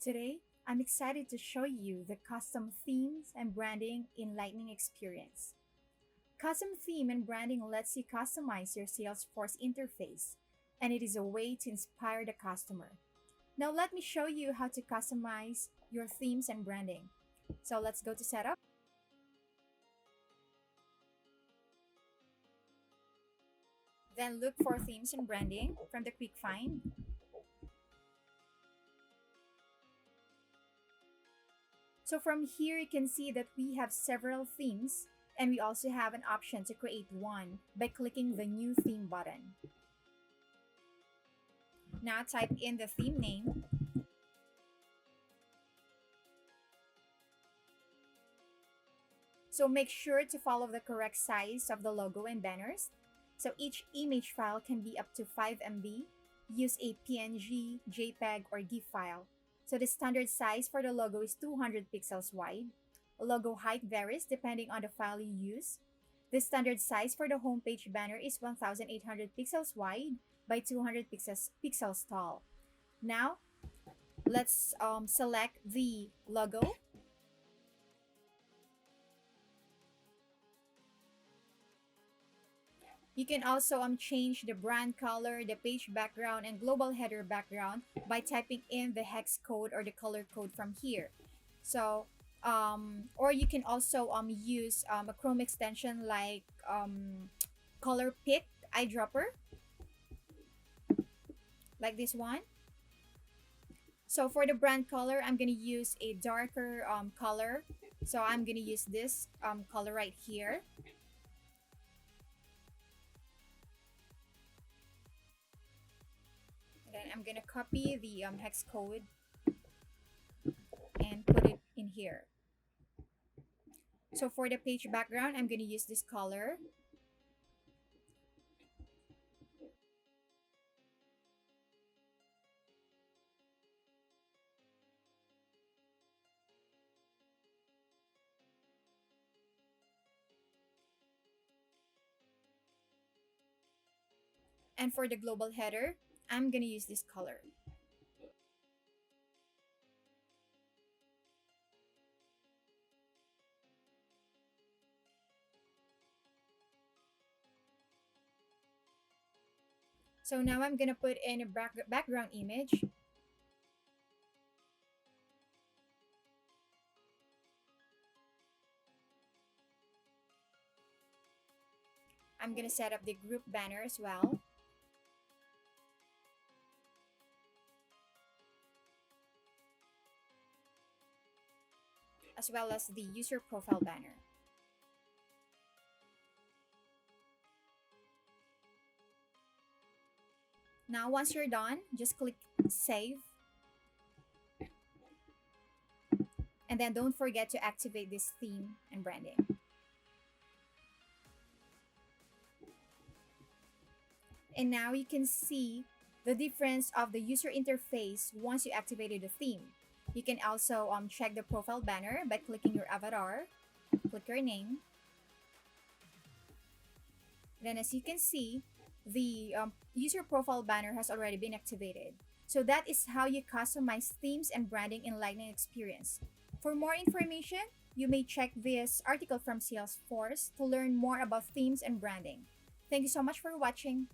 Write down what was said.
Today, I'm excited to show you the custom themes and branding in Lightning experience. Custom theme and branding lets you customize your Salesforce interface, and it is a way to inspire the customer. Now, let me show you how to customize your themes and branding. So, let's go to setup. Then, look for themes and branding from the quick find. So from here, you can see that we have several themes, and we also have an option to create one by clicking the new theme button. Now type in the theme name. So make sure to follow the correct size of the logo and banners. So each image file can be up to 5 MB. Use a PNG, JPEG, or GIF file. So the standard size for the logo is 200 pixels wide. Logo height varies depending on the file you use. The standard size for the homepage banner is 1800 pixels wide by 200 pixels tall. Now, let's select the logo. You can also change the brand color, the page background, and global header background by typing in the hex code or the color code from here. So, or you can also use a Chrome extension like Color Pick eyedropper, like this one. So for the brand color, I'm gonna use a darker color. So I'm gonna use this color right here. And then I'm gonna copy the hex code and put it in here. So for the page background, I'm gonna use this color. And for the global header, I'm gonna use this color. So now I'm gonna put in a background image. I'm gonna set up the group banner as well. As well as the user profile banner. Now, once you're done, just click save. And then don't forget to activate this theme and branding. And now you can see the difference of the user interface once you activated the theme. You can also check the profile banner by clicking your avatar, click your name. Then as you can see, the user profile banner has already been activated. So that is how you customize themes and branding in Lightning Experience. For more information, you may check this article from Salesforce to learn more about themes and branding. Thank you so much for watching.